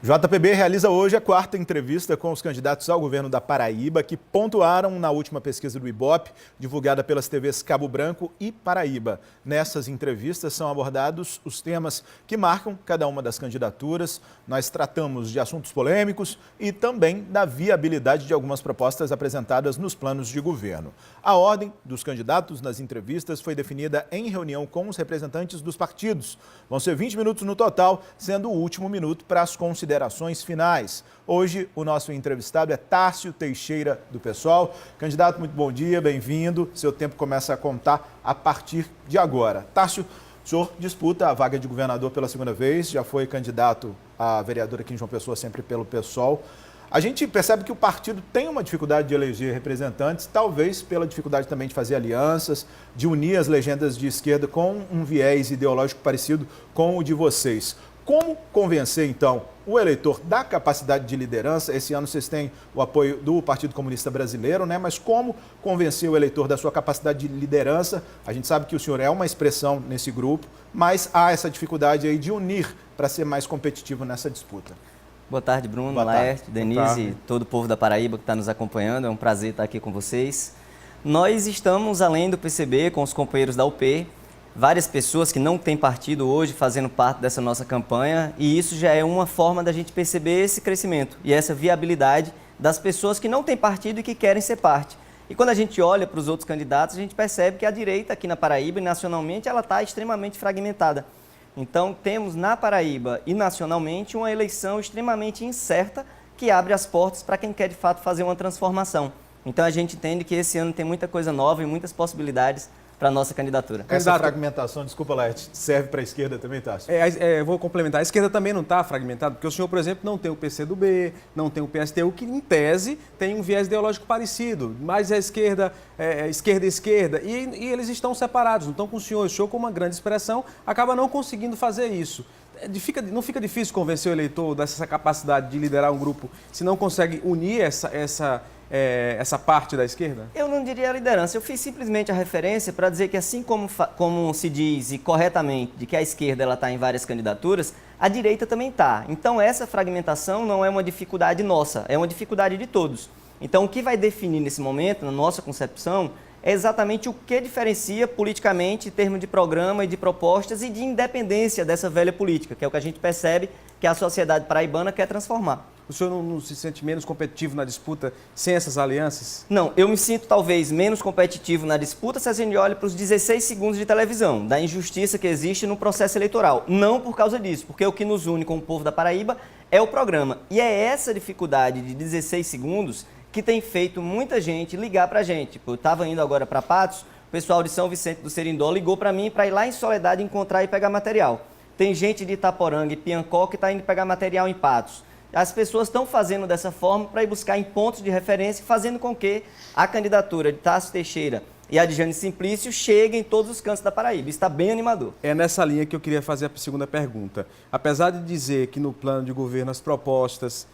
JPB realiza hoje a quarta entrevista com os candidatos ao governo da Paraíba que pontuaram na última pesquisa do Ibope, divulgada pelas TVs Cabo Branco e Paraíba. Nessas entrevistas são abordados os temas que marcam cada uma das candidaturas. Nós tratamos de assuntos polêmicos e também da viabilidade de algumas propostas apresentadas nos planos de governo. A ordem dos candidatos nas entrevistas foi definida em reunião com os representantes dos partidos. Vão ser 20 minutos no total, sendo o último minuto para as considerações finais. Hoje, o nosso entrevistado é Tárcio Teixeira, do PSOL. Candidato, muito bom dia, bem-vindo. Seu tempo começa a contar a partir de agora. Tárcio, o senhor disputa a vaga de governador pela segunda vez, já foi candidato a vereador aqui em João Pessoa, sempre pelo PSOL. A gente percebe que o partido tem uma dificuldade de eleger representantes, talvez pela dificuldade também de fazer alianças, de unir as legendas de esquerda com um viés ideológico parecido com o de vocês. Como convencer, então, o eleitor da capacidade de liderança? Esse ano vocês têm o apoio do Partido Comunista Brasileiro, né? Mas como convencer o eleitor da sua capacidade de liderança? A gente sabe que o senhor é uma expressão nesse grupo, mas há essa dificuldade aí de unir para ser mais competitivo nessa disputa. Boa tarde, Bruno, Boa tarde. Laerte, Denise e todo o povo da Paraíba que está nos acompanhando. É um prazer estar aqui com vocês. Nós estamos, além do PCB, com os companheiros da UP, várias pessoas que não têm partido hoje fazendo parte dessa nossa campanha, e isso já é uma forma da gente perceber esse crescimento e essa viabilidade das pessoas que não têm partido e que querem ser parte. E quando a gente olha para os outros candidatos, a gente percebe que a direita aqui na Paraíba e nacionalmente ela está extremamente fragmentada. Então temos na Paraíba e nacionalmente uma eleição extremamente incerta que abre as portas para quem quer de fato fazer uma transformação. Então a gente entende que esse ano tem muita coisa nova e muitas possibilidades para a nossa candidatura. Essa fragmentação, desculpa, Laerte, serve para a esquerda também, Tárcio? Vou complementar. A esquerda também não está fragmentada, porque o senhor, por exemplo, não tem o PCdoB, não tem o PSTU, que em tese tem um viés ideológico parecido, mas a esquerda, esquerda, e eles estão separados, não estão com o senhor com uma grande expressão, acaba não conseguindo fazer isso. Não fica difícil convencer o eleitor dessa capacidade de liderar um grupo se não consegue unir essa parte da esquerda? Eu não diria a liderança, eu fiz simplesmente a referência para dizer que assim como se diz e corretamente de que a esquerda está em várias candidaturas, a direita também está. Então essa fragmentação não é uma dificuldade nossa, é uma dificuldade de todos. Então o que vai definir nesse momento, na nossa concepção, é exatamente o que diferencia politicamente em termos de programa e de propostas e de independência dessa velha política, que é o que a gente percebe que a sociedade paraibana quer transformar. O senhor não se sente menos competitivo na disputa sem essas alianças? Não, eu me sinto talvez menos competitivo na disputa se a gente olha para os 16 segundos de televisão, da injustiça que existe no processo eleitoral. Não por causa disso, porque o que nos une com o povo da Paraíba é o programa. E é essa dificuldade de 16 segundos que tem feito muita gente ligar para a gente. Eu estava indo agora para Patos, o pessoal de São Vicente do Serindó ligou para mim para ir lá em Soledade encontrar e pegar material. Tem gente de Itaporanga e Piancó que está indo pegar material em Patos. As pessoas estão fazendo dessa forma para ir buscar em pontos de referência, fazendo com que a candidatura de Tárcio Teixeira e a de Jane Simplício cheguem em todos os cantos da Paraíba. Isso está bem animador. É nessa linha que eu queria fazer a segunda pergunta. Apesar de dizer que no plano de governo as propostas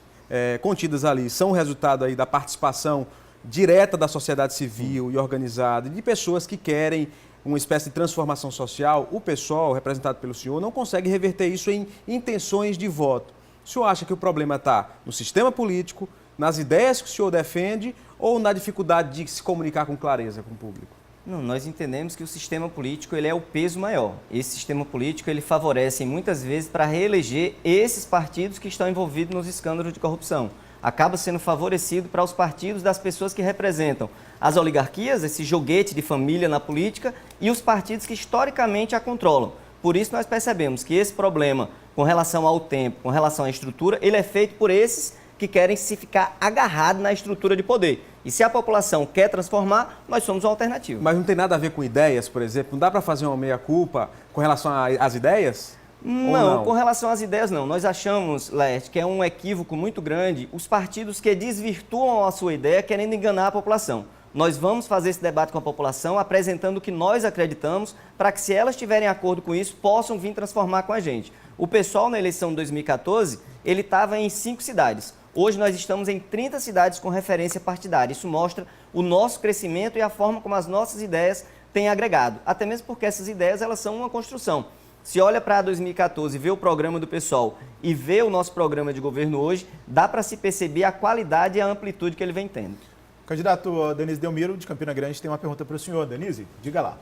contidas ali são o resultado aí da participação direta da sociedade civil e organizada, de pessoas que querem uma espécie de transformação social, o PSOL, representado pelo senhor, não consegue reverter isso em intenções de voto. O senhor acha que o problema está no sistema político, nas ideias que o senhor defende ou na dificuldade de se comunicar com clareza com o público? Não, nós entendemos que o sistema político ele é o peso maior. Esse sistema político ele favorece muitas vezes para reeleger esses partidos que estão envolvidos nos escândalos de corrupção. Acaba sendo favorecido para os partidos das pessoas que representam as oligarquias, esse joguete de família na política, e os partidos que historicamente a controlam. Por isso nós percebemos que esse problema com relação ao tempo, com relação à estrutura, ele é feito por esses que querem se ficar agarrado na estrutura de poder. E se a população quer transformar, nós somos uma alternativa. Mas não tem nada a ver com ideias, por exemplo? Não dá para fazer uma meia-culpa com relação às ideias? Não, com relação às ideias não. Nós achamos, Laerte, que é um equívoco muito grande os partidos que desvirtuam a sua ideia querendo enganar a população. Nós vamos fazer esse debate com a população, apresentando o que nós acreditamos, para que, se elas tiverem acordo com isso, possam vir transformar com a gente. O PSOL, na eleição de 2014, ele estava em 5 cidades. Hoje nós estamos em 30 cidades com referência partidária. Isso mostra o nosso crescimento e a forma como as nossas ideias têm agregado. Até mesmo porque essas ideias elas são uma construção. Se olha para 2014, vê o programa do pessoal e vê o nosso programa de governo hoje, dá para se perceber a qualidade e a amplitude que ele vem tendo. Candidato Denise Delmiro, de Campina Grande, tem uma pergunta para o senhor. Denise, diga lá.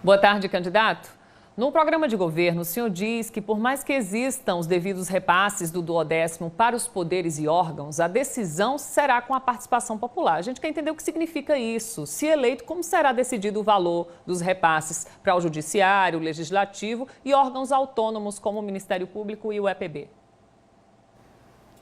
Boa tarde, candidato. No programa de governo, o senhor diz que, por mais que existam os devidos repasses do duodécimo para os poderes e órgãos, a decisão será com a participação popular. A gente quer entender o que significa isso. Se eleito, como será decidido o valor dos repasses para o Judiciário, o Legislativo e órgãos autônomos como o Ministério Público e o EPB?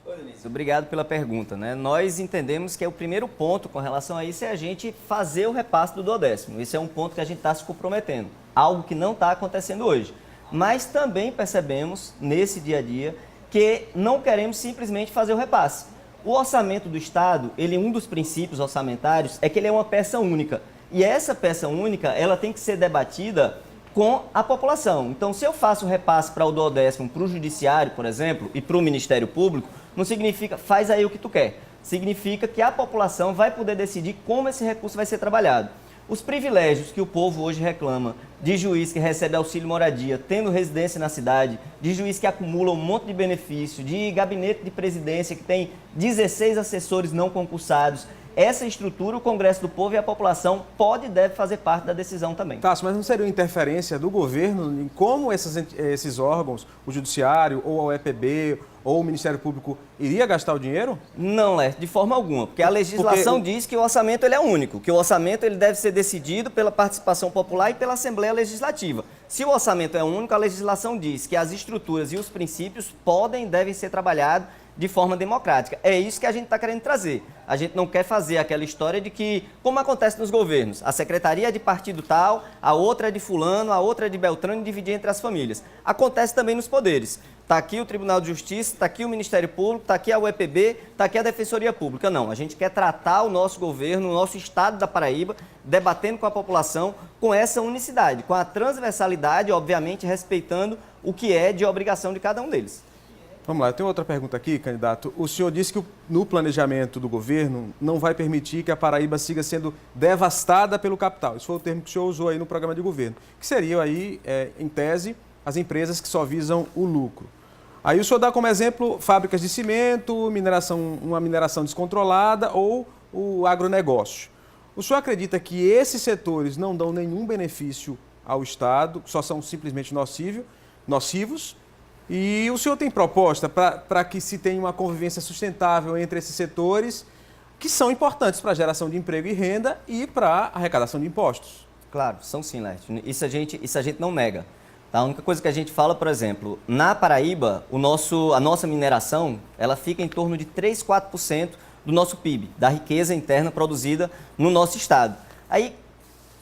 Oi, Denise. Obrigado pela pergunta. Nós entendemos que o primeiro ponto com relação a isso é a gente fazer o repasse do duodécimo. Esse é um ponto que a gente está se comprometendo, algo que não está acontecendo hoje. Mas também percebemos, nesse dia a dia, que não queremos simplesmente fazer o repasse. O orçamento do Estado, um dos princípios orçamentários é que ele é uma peça única. E essa peça única, ela tem que ser debatida com a população. Então, se eu faço o repasse para o duodécimo, para o Judiciário, por exemplo, e para o Ministério Público, não significa faz aí o que tu quer. Significa que a população vai poder decidir como esse recurso vai ser trabalhado. Os privilégios que o povo hoje reclama de juiz que recebe auxílio moradia, tendo residência na cidade, de juiz que acumula um monte de benefício, de gabinete de presidência que tem 16 assessores não concursados, essa estrutura, o Congresso do Povo e a população pode e deve fazer parte da decisão também. Tássio, mas não seria uma interferência do governo em como esses órgãos, o Judiciário ou o EPB ou o Ministério Público, iria gastar o dinheiro? Não, Léo, de forma alguma, porque a legislação diz que o orçamento ele é único, que o orçamento ele deve ser decidido pela participação popular e pela Assembleia Legislativa. Se o orçamento é único, a legislação diz que as estruturas e os princípios podem e devem ser trabalhados de forma democrática. É isso que a gente está querendo trazer. A gente não quer fazer aquela história de que, como acontece nos governos, a secretaria é de partido tal, a outra é de fulano, a outra é de Beltrano e dividir entre as famílias. Acontece também nos poderes. Está aqui o Tribunal de Justiça, está aqui o Ministério Público, está aqui a UEPB, está aqui a Defensoria Pública. Não, a gente quer tratar o nosso governo, o nosso estado da Paraíba, debatendo com a população, com essa unicidade, com a transversalidade, obviamente respeitando o que é de obrigação de cada um deles. Vamos lá, eu tenho outra pergunta aqui, candidato. O senhor disse que no planejamento do governo não vai permitir que a Paraíba siga sendo devastada pelo capital. Esse foi o termo que o senhor usou aí no programa de governo. Que seriam aí, em tese, as empresas que só visam o lucro. Aí o senhor dá como exemplo fábricas de cimento, uma mineração descontrolada ou o agronegócio. O senhor acredita que esses setores não dão nenhum benefício ao Estado, só são simplesmente nocivos? E o senhor tem proposta para que se tenha uma convivência sustentável entre esses setores, que são importantes para a geração de emprego e renda e para a arrecadação de impostos? Claro, são sim, Lércio. Isso a gente não nega. A única coisa que a gente fala, por exemplo, na Paraíba, a nossa mineração, ela fica em torno de 3, 4% do nosso PIB, da riqueza interna produzida no nosso estado. Aí,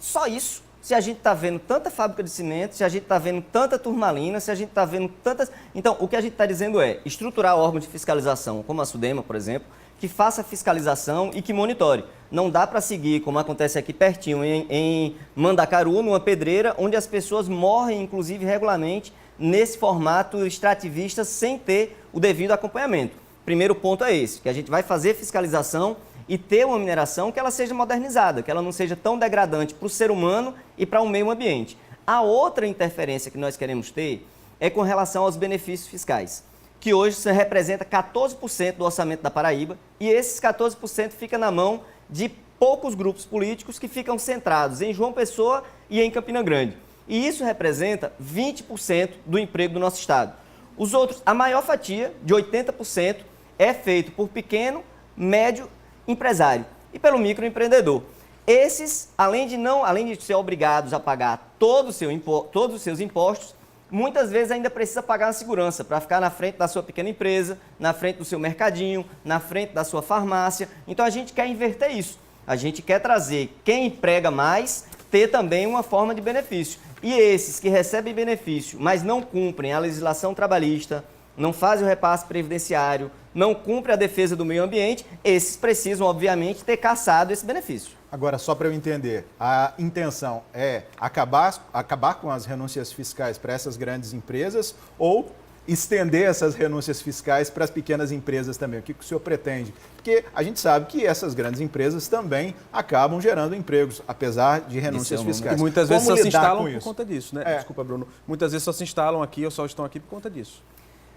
só isso. Se a gente está vendo tanta fábrica de cimento, se a gente está vendo tanta turmalina, se a gente está vendo tantas... Então, o que a gente está dizendo é estruturar órgãos de fiscalização, como a SUDEMA, por exemplo, que faça fiscalização e que monitore. Não dá para seguir, como acontece aqui pertinho, em Mandacaru, numa pedreira, onde as pessoas morrem, inclusive, regularmente, nesse formato extrativista, sem ter o devido acompanhamento. Primeiro ponto é esse, que a gente vai fazer fiscalização e ter uma mineração que ela seja modernizada, que ela não seja tão degradante para o ser humano e para o meio ambiente. A outra interferência que nós queremos ter é com relação aos benefícios fiscais, que hoje representa 14% do orçamento da Paraíba, e esses 14% fica na mão de poucos grupos políticos que ficam centrados em João Pessoa e em Campina Grande. E isso representa 20% do emprego do nosso estado. Os outros, a maior fatia, de 80%, é feito por pequeno, médio empresário e pelo microempreendedor. Esses, além de ser obrigados a pagar todos os seus impostos, muitas vezes ainda precisa pagar a segurança para ficar na frente da sua pequena empresa, na frente do seu mercadinho, na frente da sua farmácia. Então a gente quer inverter isso. A gente quer trazer quem emprega mais, ter também uma forma de benefício. E esses que recebem benefício, mas não cumprem a legislação trabalhista, não fazem o repasse previdenciário, não cumprem a defesa do meio ambiente, esses precisam, obviamente, ter cassado esse benefício. Agora, só para eu entender, a intenção é acabar com as renúncias fiscais para essas grandes empresas ou estender essas renúncias fiscais para as pequenas empresas também? O que o senhor pretende? Porque a gente sabe que essas grandes empresas também acabam gerando empregos, apesar de renúncias fiscais. E muitas vezes Como só se lidar instalam com por isso? conta disso, né? Desculpa, Bruno. Muitas vezes só se instalam aqui ou só estão aqui por conta disso.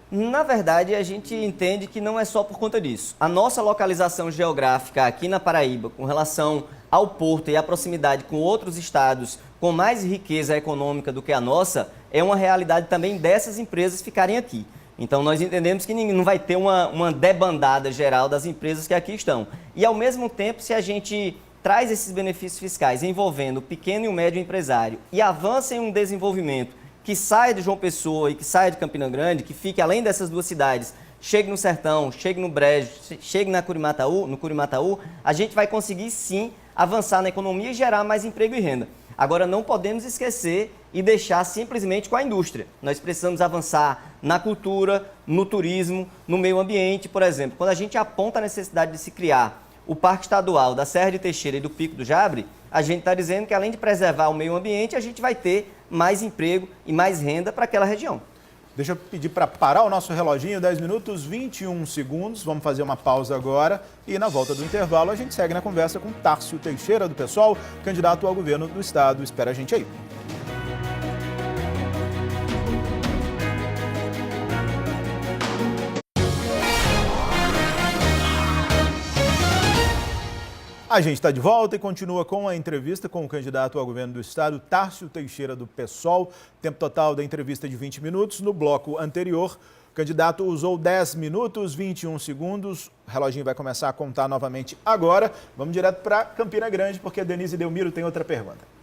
Na verdade, a gente entende que não é só por conta disso. A nossa localização geográfica aqui na Paraíba, com relação ao porto e a proximidade com outros estados com mais riqueza econômica do que a nossa, é uma realidade também dessas empresas ficarem aqui. Então, nós entendemos que não vai ter uma debandada geral das empresas que aqui estão. E, ao mesmo tempo, se a gente traz esses benefícios fiscais envolvendo o pequeno e o médio empresário e avança em um desenvolvimento que saia de João Pessoa e que saia de Campina Grande, que fique além dessas duas cidades, chegue no Sertão, chegue no Brejo, chegue no Curimataú, a gente vai conseguir sim avançar na economia e gerar mais emprego e renda. Agora, não podemos esquecer e deixar simplesmente com a indústria. Nós precisamos avançar na cultura, no turismo, no meio ambiente, por exemplo. Quando a gente aponta a necessidade de se criar o Parque Estadual da Serra de Teixeira e do Pico do Jabre, a gente está dizendo que além de preservar o meio ambiente, a gente vai ter mais emprego e mais renda para aquela região. Deixa eu pedir para parar o nosso reloginho, 10 minutos, 21 segundos. Vamos fazer uma pausa agora e na volta do intervalo a gente segue na conversa com Tárcio Teixeira, do PSOL, candidato ao governo do estado. Espera a gente aí. A gente está de volta e continua com a entrevista com o candidato ao governo do estado, Tárcio Teixeira, do PSOL. Tempo total da entrevista de 20 minutos. No bloco anterior, o candidato usou 10 minutos, 21 segundos. O reloginho vai começar a contar novamente agora. Vamos direto para Campina Grande, porque a Denise Delmiro tem outra pergunta.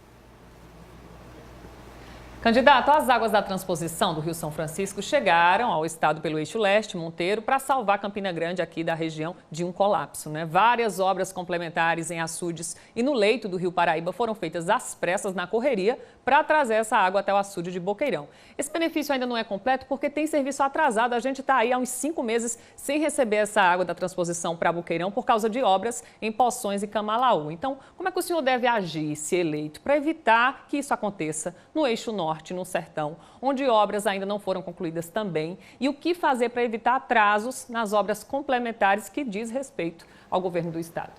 Candidato, as águas da transposição do Rio São Francisco chegaram ao estado pelo eixo leste, Monteiro, para salvar Campina Grande aqui da região de um colapso, né? Várias obras complementares em açudes e no leito do Rio Paraíba foram feitas às pressas na correria para trazer essa água até o açude de Boqueirão. Esse benefício ainda não é completo porque tem serviço atrasado. A gente está aí há uns 5 meses sem receber essa água da transposição para Boqueirão por causa de obras em Poções e Camalaú. Então, como é que o senhor deve agir, se eleito, para evitar que isso aconteça no eixo norte, no Sertão, onde obras ainda não foram concluídas também? E o que fazer para evitar atrasos nas obras complementares que diz respeito ao governo do estado?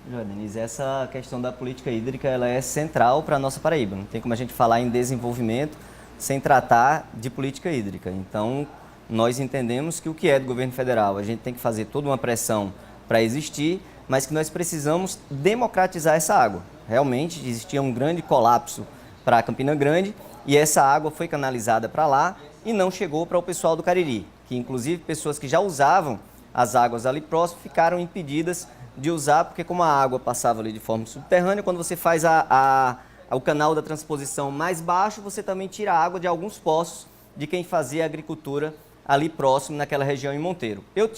Denise, essa questão da política hídrica ela é central para a nossa Paraíba. Não tem como a gente falar em desenvolvimento sem tratar de política hídrica. Então, nós entendemos que o que é do governo federal, a gente tem que fazer toda uma pressão para existir, mas que nós precisamos democratizar essa água. Realmente, existia um grande colapso para Campina Grande e essa água foi canalizada para lá e não chegou para o pessoal do Cariri, que inclusive pessoas que já usavam as águas ali próximo ficaram impedidas de usar, porque como a água passava ali de forma subterrânea, quando você faz o canal da transposição mais baixo, você também tira a água de alguns poços de quem fazia agricultura ali próximo, naquela região em Monteiro. Eu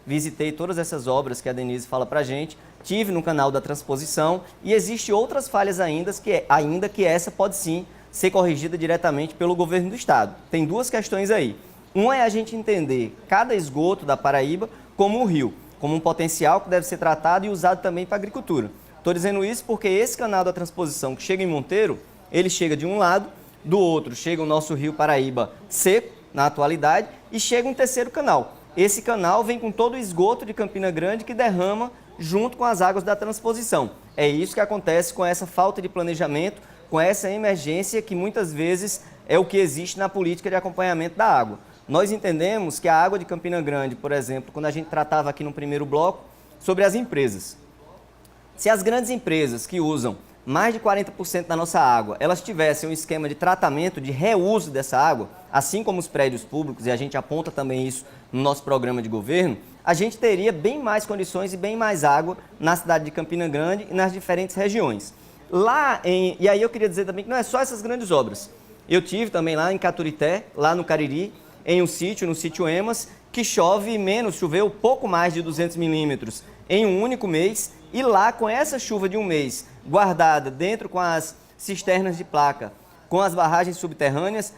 visitei todas essas obras que a Denise fala pra gente, tive no canal da transposição e existem outras falhas ainda que essa pode sim ser corrigida diretamente pelo governo do estado. Tem duas questões aí. Uma é a gente entender cada esgoto da Paraíba como um rio, como um potencial que deve ser tratado e usado também para a agricultura. Estou dizendo isso porque esse canal da transposição que chega em Monteiro, ele chega de um lado, do outro chega o nosso rio Paraíba seco, na atualidade, e chega um terceiro canal. Esse canal vem com todo o esgoto de Campina Grande que derrama junto com as águas da transposição. É isso que acontece com essa falta de planejamento, com essa emergência que muitas vezes é o que existe na política de acompanhamento da água. Nós entendemos que a água de Campina Grande, por exemplo, quando a gente tratava aqui no primeiro bloco sobre as empresas. Se as grandes empresas que usam mais de 40% da nossa água, elas tivessem um esquema de tratamento, de reuso dessa água, assim como os prédios públicos, e a gente aponta também isso no nosso programa de governo, a gente teria bem mais condições e bem mais água na cidade de Campina Grande e nas diferentes regiões. E aí eu queria dizer também que não é só essas grandes obras. Eu tive também lá em Caturité, lá no Cariri, em um sítio, no sítio Emas, que choveu pouco mais de 200 milímetros em um único mês, e lá com essa chuva de um mês guardada dentro com as cisternas de placa, com as barragens subterrâneas,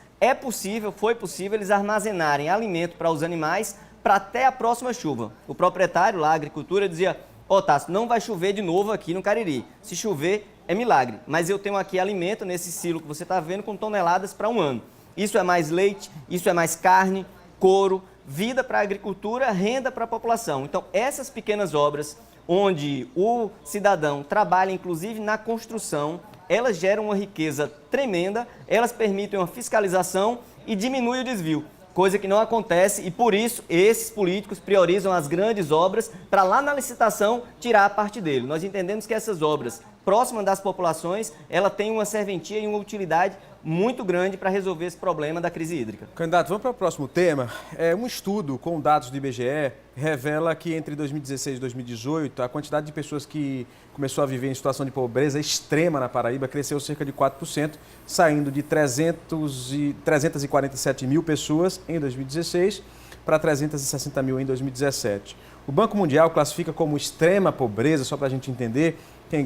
foi possível eles armazenarem alimento para os animais para até a próxima chuva. O proprietário lá, a agricultura, dizia: Tássio, não vai chover de novo aqui no Cariri. Se chover, é milagre. Mas eu tenho aqui alimento nesse silo que você está vendo com toneladas para um ano. Isso é mais leite, isso é mais carne, couro, vida para a agricultura, renda para a população. Então, essas pequenas obras, onde o cidadão trabalha inclusive na construção, elas geram uma riqueza tremenda, elas permitem uma fiscalização e diminuem o desvio, coisa que não acontece e por isso esses políticos priorizam as grandes obras para lá na licitação tirar a parte dele. Nós entendemos que essas obras próximas das populações, ela tem uma serventia e uma utilidade muito grande para resolver esse problema da crise hídrica. Candidato, vamos para o próximo tema. Um estudo com dados do IBGE revela que entre 2016 e 2018, a quantidade de pessoas que começou a viver em situação de pobreza extrema na Paraíba cresceu cerca de 4%, saindo de 347 mil pessoas em 2016 para 360 mil em 2017. O Banco Mundial classifica como extrema pobreza, só para a gente entender, quem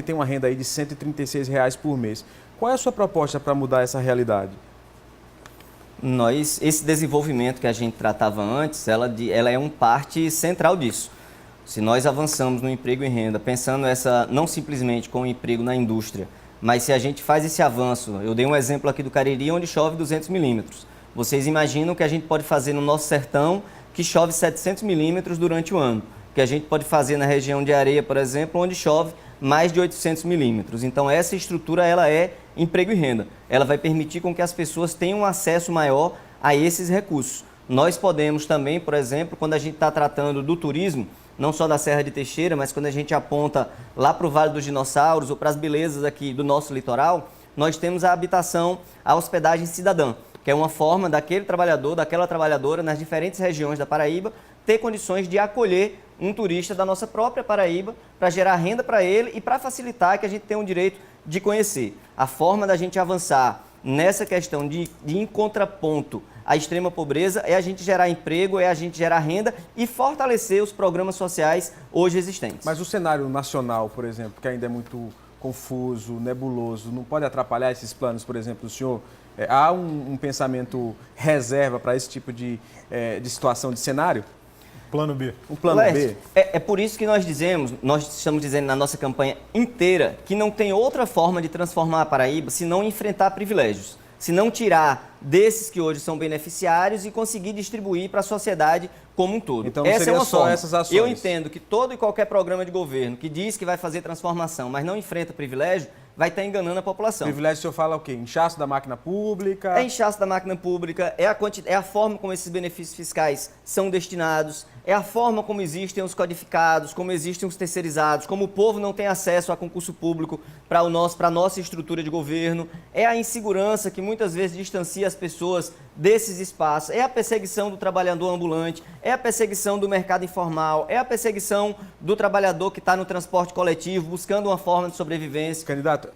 tem uma renda aí de R$ 136 por mês. Qual é a sua proposta para mudar essa realidade? Esse desenvolvimento que a gente tratava antes, ela é uma parte central disso. Se nós avançamos no emprego e renda, pensando não simplesmente com o emprego na indústria, mas se a gente faz esse avanço, eu dei um exemplo aqui do Cariri, onde chove 200 milímetros. Vocês imaginam o que a gente pode fazer no nosso sertão, que chove 700 milímetros durante o ano. O que a gente pode fazer na região de Areia, por exemplo, onde chove mais de 800 milímetros. Então, essa estrutura ela é emprego e renda. Ela vai permitir com que as pessoas tenham acesso maior a esses recursos. Nós podemos também, por exemplo, quando a gente está tratando do turismo, não só da Serra de Teixeira, mas quando a gente aponta lá para o Vale dos Dinossauros ou para as belezas aqui do nosso litoral, nós temos a habitação, a hospedagem cidadã, que é uma forma daquele trabalhador, daquela trabalhadora nas diferentes regiões da Paraíba ter condições de acolher um turista da nossa própria Paraíba para gerar renda para ele e para facilitar que a gente tenha o direito de conhecer. A forma da gente avançar nessa questão de em contraponto à extrema pobreza é a gente gerar emprego, é a gente gerar renda e fortalecer os programas sociais hoje existentes. Mas o cenário nacional, por exemplo, que ainda é muito confuso, nebuloso, não pode atrapalhar esses planos, por exemplo, o senhor... há um pensamento reserva para esse tipo de situação, de cenário? Plano B. Um plano B. É por isso que nós estamos dizendo na nossa campanha inteira que não tem outra forma de transformar a Paraíba se não enfrentar privilégios, se não tirar desses que hoje são beneficiários e conseguir distribuir para a sociedade como um todo. Então não seria só essas ações. Eu entendo que todo e qualquer programa de governo que diz que vai fazer transformação, mas não enfrenta privilégio, vai estar enganando a população. Privilégio, o senhor fala o quê? Inchaço da máquina pública? É inchaço da máquina pública, é a forma como esses benefícios fiscais são destinados, é a forma como existem os codificados, como existem os terceirizados, como o povo não tem acesso a concurso público para a nossa estrutura de governo, é a insegurança que muitas vezes distancia as pessoas desses espaços, é a perseguição do trabalhador ambulante, é a perseguição do mercado informal, é a perseguição do trabalhador que está no transporte coletivo, buscando uma forma de sobrevivência. Candidato,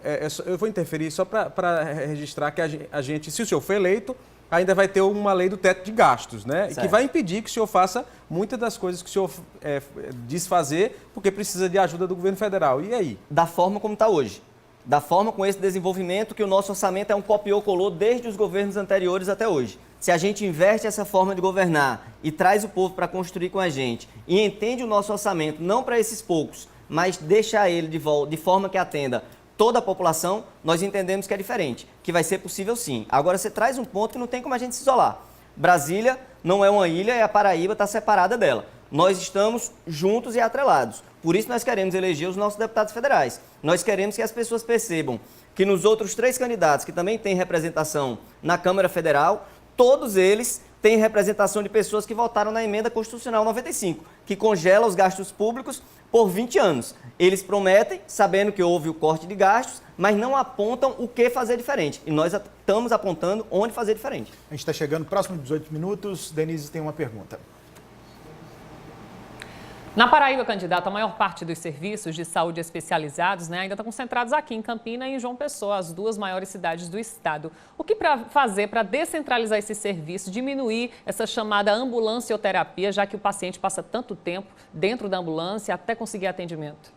eu vou interferir só para registrar que a gente, se o senhor for eleito, ainda vai ter uma lei do teto de gastos, né? E que vai impedir que o senhor faça muitas das coisas que o senhor diz fazer, porque precisa de ajuda do governo federal. E aí? Da forma como está hoje. Da forma com esse desenvolvimento que o nosso orçamento é um copiou-colou desde os governos anteriores até hoje. Se a gente inverte essa forma de governar e traz o povo para construir com a gente e entende o nosso orçamento não para esses poucos, mas deixar ele de forma que atenda toda a população, nós entendemos que é diferente, que vai ser possível sim. Agora você traz um ponto que não tem como a gente se isolar. Brasília não é uma ilha e a Paraíba está separada dela. Nós estamos juntos e atrelados. Por isso nós queremos eleger os nossos deputados federais. Nós queremos que as pessoas percebam que nos outros 3 candidatos que também têm representação na Câmara Federal, todos eles têm representação de pessoas que votaram na Emenda Constitucional 95, que congela os gastos públicos por 20 anos. Eles prometem, sabendo que houve o corte de gastos, mas não apontam o que fazer diferente. E nós estamos apontando onde fazer diferente. A gente está chegando, próximo de 18 minutos. Denise tem uma pergunta. Na Paraíba, candidato, a maior parte dos serviços de saúde especializados ainda estão concentrados aqui em Campina e em João Pessoa, as 2 maiores cidades do estado. O que fazer para descentralizar esse serviço, diminuir essa chamada ambulancioterapia, já que o paciente passa tanto tempo dentro da ambulância até conseguir atendimento?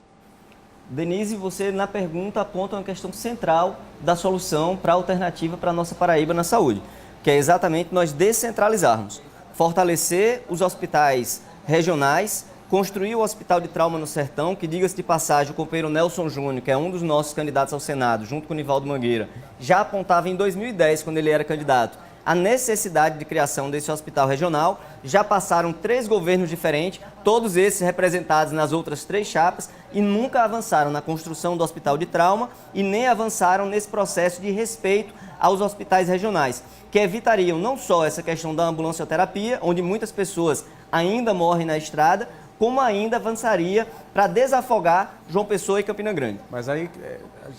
Denise, você na pergunta aponta uma questão central da solução para a alternativa para a nossa Paraíba na saúde, que é exatamente nós descentralizarmos, fortalecer os hospitais regionais, construir o Hospital de Trauma no Sertão, que, diga-se de passagem, o companheiro Nelson Júnior, que é um dos nossos candidatos ao Senado, junto com o Nivaldo Mangueira, já apontava em 2010, quando ele era candidato, a necessidade de criação desse hospital regional. Já passaram 3 governos diferentes, todos esses representados nas outras 3 chapas, e nunca avançaram na construção do Hospital de Trauma e nem avançaram nesse processo de respeito aos hospitais regionais, que evitariam não só essa questão da ambulancioterapia, onde muitas pessoas ainda morrem na estrada, como ainda avançaria para desafogar João Pessoa e Campina Grande. Mas aí,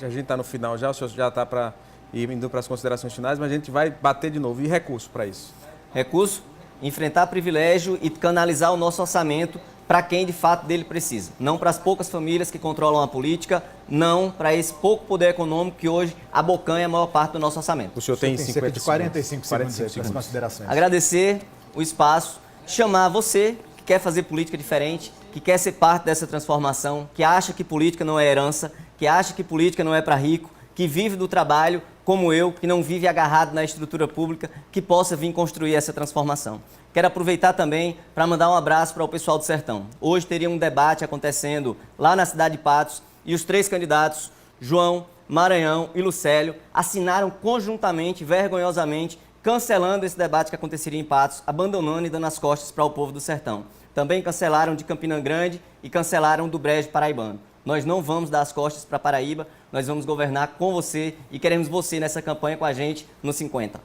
a gente está no final já, o senhor já está para ir indo para as considerações finais, mas a gente vai bater de novo. E recurso para isso? Recurso? Enfrentar privilégio e canalizar o nosso orçamento para quem de fato dele precisa. Não para as poucas famílias que controlam a política, não para esse pouco poder econômico que hoje abocanha a maior parte do nosso orçamento. O senhor tem cerca de 45 segundos para as considerações. Agradecer o espaço, chamar você que quer fazer política diferente, que quer ser parte dessa transformação, que acha que política não é herança, que acha que política não é para rico, que vive do trabalho, como eu, que não vive agarrado na estrutura pública, que possa vir construir essa transformação. Quero aproveitar também para mandar um abraço para o pessoal do Sertão. Hoje teria um debate acontecendo lá na cidade de Patos e os 3 candidatos, João, Maranhão e Lucélio, assinaram conjuntamente, vergonhosamente, cancelando esse debate que aconteceria em Patos, abandonando e dando as costas para o povo do Sertão. Também cancelaram de Campina Grande e cancelaram do Brejo Paraibano. Nós não vamos dar as costas para Paraíba, nós vamos governar com você e queremos você nessa campanha com a gente no 50.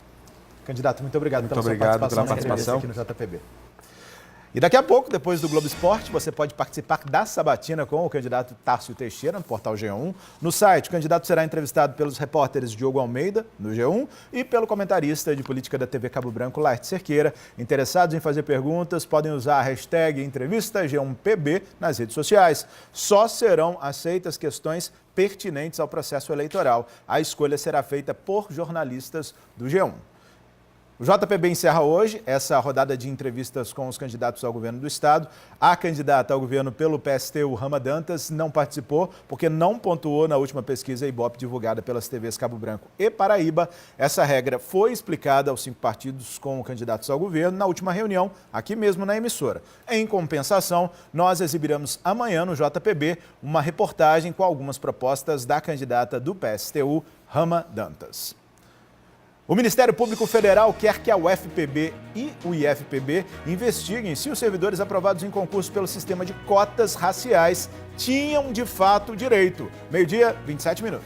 Candidato, muito obrigado pela participação aqui no JPB. E daqui a pouco, depois do Globo Esporte, você pode participar da sabatina com o candidato Tárcio Teixeira, no portal G1. No site, o candidato será entrevistado pelos repórteres Diogo Almeida, no G1, e pelo comentarista de política da TV Cabo Branco, Laerte Cerqueira. Interessados em fazer perguntas, podem usar a hashtag entrevista G1PB nas redes sociais. Só serão aceitas questões pertinentes ao processo eleitoral. A escolha será feita por jornalistas do G1. O JPB encerra hoje essa rodada de entrevistas com os candidatos ao governo do Estado. A candidata ao governo pelo PSTU, Rama Dantas, não participou porque não pontuou na última pesquisa Ibope divulgada pelas TVs Cabo Branco e Paraíba. Essa regra foi explicada aos 5 partidos com candidatos ao governo na última reunião, aqui mesmo na emissora. Em compensação, nós exibiremos amanhã no JPB uma reportagem com algumas propostas da candidata do PSTU, Rama Dantas. O Ministério Público Federal quer que a UFPB e o IFPB investiguem se os servidores aprovados em concurso pelo sistema de cotas raciais tinham, de fato, direito. 12h27.